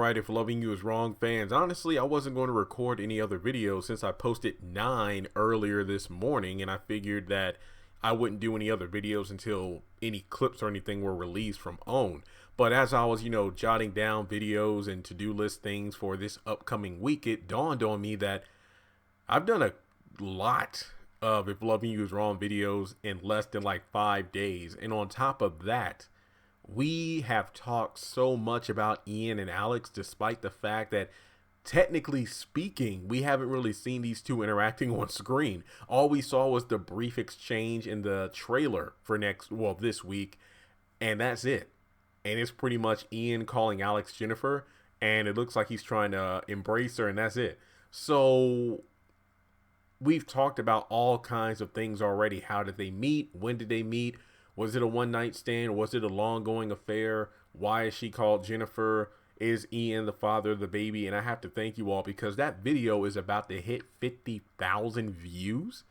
Alright, if loving you is wrong, fans, honestly, I wasn't going to record any other videos since I posted 9 earlier this morning, and I figured that I wouldn't do any other videos until any clips or anything were released from OWN. But as I was, jotting down videos and to-do list things for this upcoming week, it dawned on me that I've done a lot of If Loving You Is Wrong videos in less than like 5 days. And on top of that, we have talked so much about Ian and Alex, despite the fact that technically speaking, we haven't really seen these two interacting on screen. All we saw was the brief exchange in the trailer for this week, and that's it. And it's pretty much Ian calling Alex Jennifer, and it looks like he's trying to embrace her, and that's it. So we've talked about all kinds of things already. How did they meet? When did they meet? Was it a one-night stand? Was it a long-going affair? Why is she called Jennifer? Is Ian the father of the baby? And I have to thank you all because that video is about to hit 50,000 views.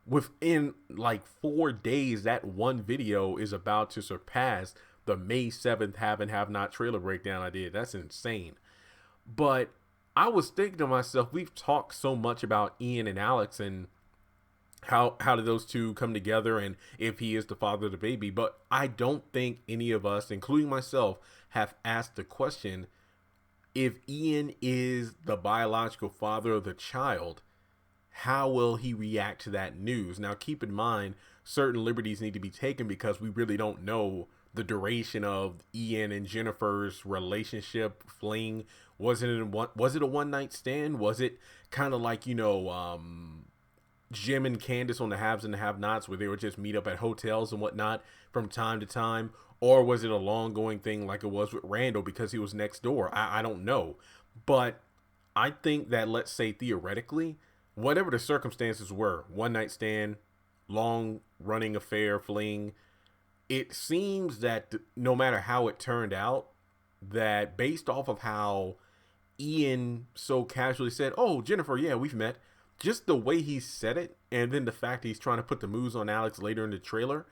Within like 4 days, that one video is about to surpass the May 7th Have and Have Not trailer breakdown I did. That's insane. But I was thinking to myself, we've talked so much about Ian and Alex and how did those two come together and if he is the father of the baby, but I don't think any of us, including myself, have asked the question, if Ian is the biological father of the child, how will he react to that news? Now keep in mind, certain liberties need to be taken because we really don't know the duration of Ian and Jennifer's relationship, fling. Was it a one night stand? Was it kind of like, Jim and Candace on the Haves and the Have-Nots, where they would just meet up at hotels and whatnot from time to time? Or was it a long-going thing like it was with Randall because he was next door? I don't know. But I think that, let's say theoretically, whatever the circumstances were, one-night stand, long-running affair, fling, it seems that no matter how it turned out, that based off of how Ian so casually said, "Oh, Jennifer, yeah, we've met," just the way he said it, and then the fact that he's trying to put the moves on Alex later in the trailer,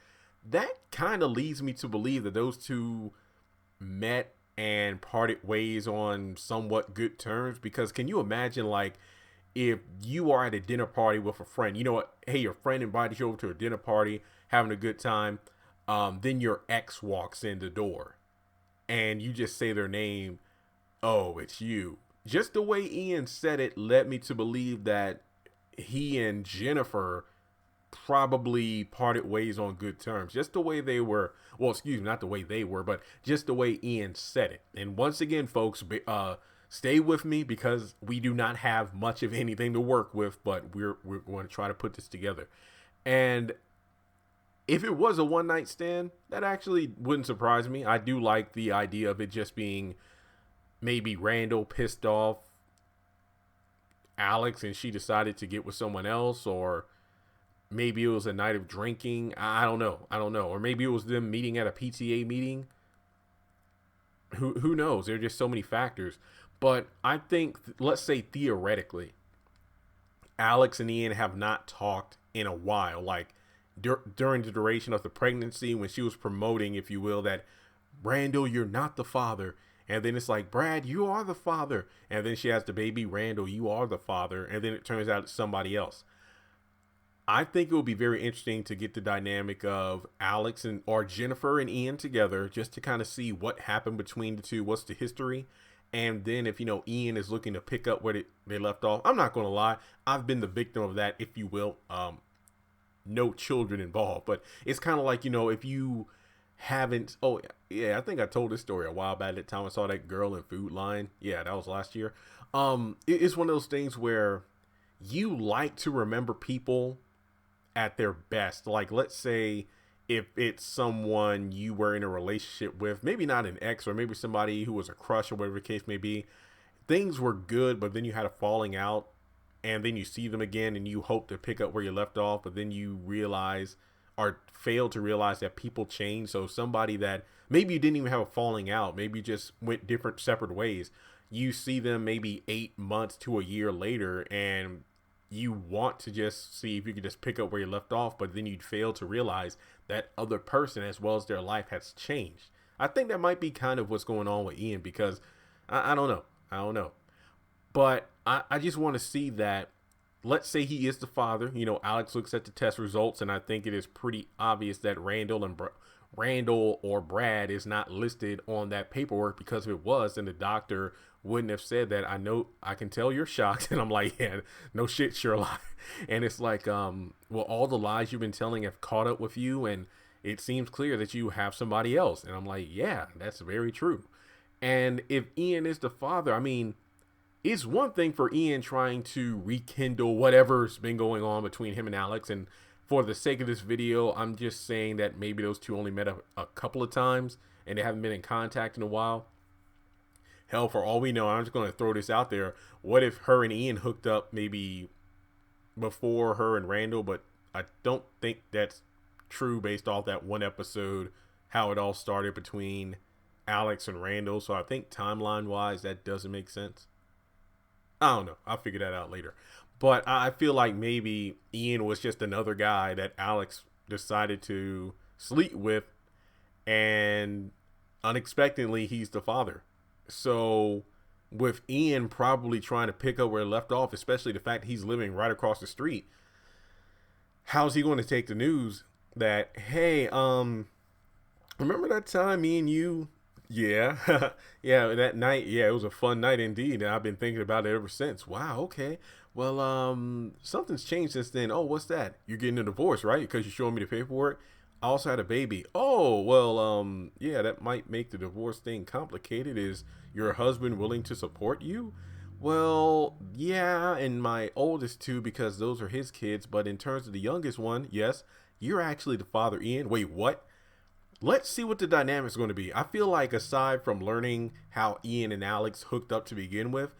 that kind of leads me to believe that those two met and parted ways on somewhat good terms. Because can you imagine, like, if you are at a dinner party with a friend, you know what, hey, your friend invited you over to a dinner party, having a good time, then your ex walks in the door, and you just say their name, "Oh, it's you." Just the way Ian said it led me to believe that he and Jennifer probably parted ways on good terms. Just the way they were, well, excuse me, not the way they were, but just the way Ian said it. And once again, folks, stay with me because we do not have much of anything to work with, but we're going to try to put this together. And if it was a one night stand, that actually wouldn't surprise me. I do like the idea of it just being maybe Randall pissed off Alex and she decided to get with someone else, or maybe it was a night of drinking. I don't know. Or maybe it was them meeting at a PTA meeting. Who knows? There are just so many factors. But I think, let's say theoretically, Alex and Ian have not talked in a while. Like during the duration of the pregnancy, when she was promoting, if you will, that Randall, you're not the father. And then it's like, Brad, you are the father. And then she has the baby, Randall, you are the father. And then it turns out it's somebody else. I think it would be very interesting to get the dynamic of Alex or Jennifer and Ian together, just to kind of see what happened between the two. What's the history? And then if, Ian is looking to pick up where they left off. I'm not going to lie. I've been the victim of that, if you will. No children involved. But it's kind of like, if you haven't, oh yeah, I think I told this story a while back. At the time I saw that girl in Food Line. Yeah, that was last year. It's one of those things where you like to remember people at their best. Like, let's say if it's someone you were in a relationship with, maybe not an ex, or maybe somebody who was a crush, or whatever the case may be. Things were good, but then you had a falling out, and then you see them again and you hope to pick up where you left off, but then you realize or fail to realize that people change. So somebody that maybe you didn't even have a falling out, maybe you just went different separate ways, you see them maybe 8 months to a year later, and you want to just see if you could just pick up where you left off, but then you'd fail to realize that other person as well as their life has changed. I think that might be kind of what's going on with Ian, because I don't know. I don't know. But I just want to see that. Let's say he is the father. You know, Alex looks at the test results, and I think it is pretty obvious that Randall or Brad is not listed on that paperwork, because if it was, then the doctor wouldn't have said that. I know, I can tell you're shocked. And I'm like, yeah, no shit, Sherlock. And it's like, well, all the lies you've been telling have caught up with you, and it seems clear that you have somebody else. And I'm like, yeah, that's very true. And if Ian is the father, I mean, it's one thing for Ian trying to rekindle whatever's been going on between him and Alex. And for the sake of this video, I'm just saying that maybe those two only met a couple of times and they haven't been in contact in a while. Hell, for all we know, I'm just going to throw this out there. What if her and Ian hooked up maybe before her and Randall? But I don't think that's true based off that one episode, how it all started between Alex and Randall. So I think timeline wise, that doesn't make sense. I don't know. I'll figure that out later. But I feel like maybe Ian was just another guy that Alex decided to sleep with, and unexpectedly, he's the father. So with Ian probably trying to pick up where it left off, especially the fact he's living right across the street, how's he going to take the news that, hey, remember that time me and you, yeah, yeah, that night, yeah, it was a fun night indeed, and I've been thinking about it ever since. Wow, okay. Well, something's changed since then. Oh, what's that? You're getting a divorce, right? Because you're showing me the paperwork. I also had a baby. Oh, well, yeah, that might make the divorce thing complicated. Is your husband willing to support you? Well, yeah, and my oldest two, because those are his kids. But in terms of the youngest one, yes, you're actually the father, Ian. Wait, what? Let's see what the dynamic's going to be. I feel like aside from learning how Ian and Alex hooked up to begin with,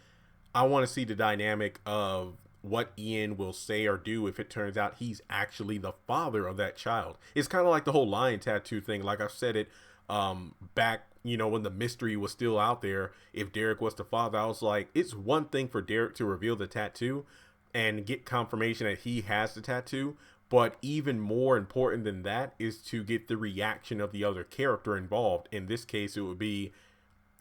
I want to see the dynamic of what Ian will say or do if it turns out he's actually the father of that child. It's kind of like the whole lion tattoo thing. Like I've said it back, you know, when the mystery was still out there. If Derek was the father, I was like, it's one thing for Derek to reveal the tattoo and get confirmation that he has the tattoo. But even more important than that is to get the reaction of the other character involved. In this case, it would be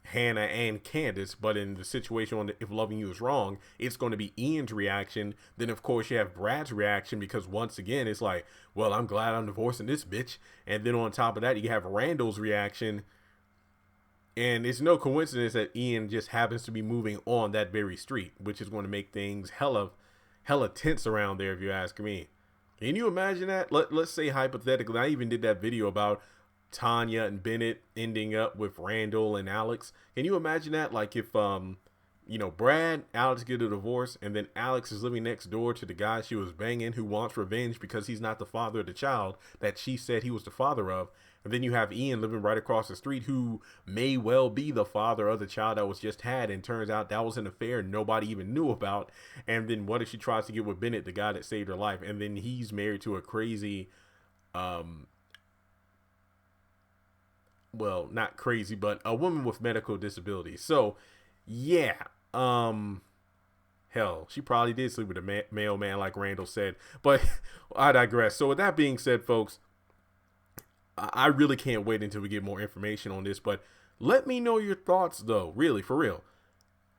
Hannah and Candace, but in the situation on If Loving You Is Wrong, it's going to be Ian's reaction. Then of course you have Brad's reaction, because once again it's like, well, I'm glad I'm divorcing this bitch. And then on top of that, you have Randall's reaction, and it's no coincidence that Ian just happens to be moving on that very street, which is going to make things hella tense around there, if you ask me. Can you imagine that? Let's say hypothetically, I even did that video about Tanya and Bennett ending up with Randall and Alex. Can you imagine that? Like if, you know, Brad, Alex get a divorce, and then Alex is living next door to the guy she was banging who wants revenge because he's not the father of the child that she said he was the father of. And then you have Ian living right across the street who may well be the father of the child that was just had. And turns out that was an affair nobody even knew about. And then what if she tries to get with Bennett, the guy that saved her life? And then he's married to a crazy, well, not crazy, but a woman with medical disabilities. So, yeah, hell, she probably did sleep with a mailman like Randall said. But I digress. So with that being said, folks, I really can't wait until we get more information on this. But let me know your thoughts, though, really, for real.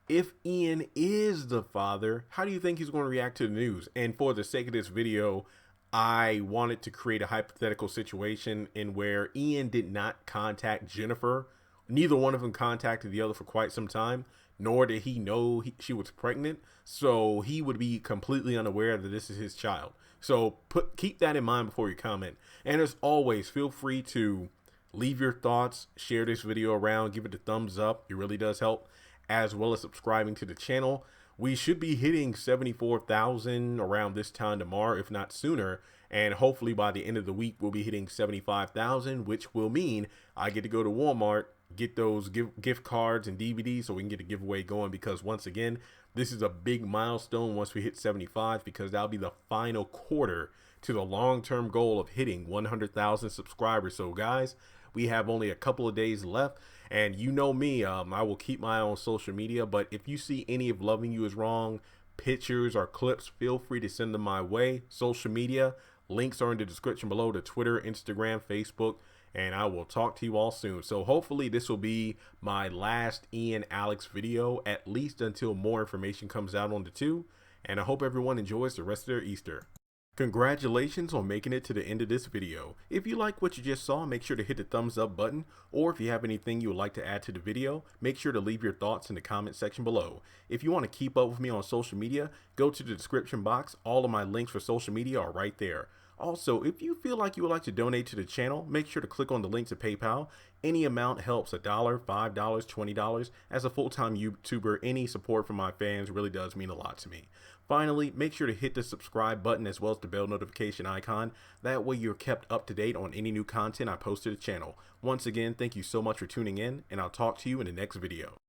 If Ian is the father, how do you think he's going to react to the news? And for the sake of this video, I wanted to create a hypothetical situation in where Ian did not contact Jennifer. Neither one of them contacted the other for quite some time, nor did he know she was pregnant. So he would be completely unaware that this is his child. So keep that in mind before you comment. And as always, feel free to leave your thoughts, share this video around, give it a thumbs up. It really does help, as well as subscribing to the channel. We should be hitting 74,000 around this time tomorrow, if not sooner. And hopefully by the end of the week, we'll be hitting 75,000, which will mean I get to go to Walmart, get those gift cards and DVDs so we can get a giveaway going. Because once again, this is a big milestone once we hit 75, because that'll be the final quarter to the long-term goal of hitting 100,000 subscribers. So guys, we have only a couple of days left. And you know me, I will keep my eye on social media. But if you see any of Loving You Is Wrong pictures or clips, feel free to send them my way. Social media links are in the description below, to Twitter, Instagram, Facebook, and I will talk to you all soon. So hopefully this will be my last Ian Alex video, at least until more information comes out on the two, and I hope everyone enjoys the rest of their Easter. Congratulations on making it to the end of this video. If you like what you just saw, make sure to hit the thumbs up button, or if you have anything you would like to add to the video, make sure to leave your thoughts in the comment section below. If you want to keep up with me on social media, go to the description box. All of my links for social media are right there. Also, if you feel like you would like to donate to the channel, make sure to click on the link to PayPal. Any amount helps, $1, $5, $20. As a full-time YouTuber, any support from my fans really does mean a lot to me. Finally, make sure to hit the subscribe button as well as the bell notification icon. That way you're kept up to date on any new content I post to the channel. Once again, thank you so much for tuning in, and I'll talk to you in the next video.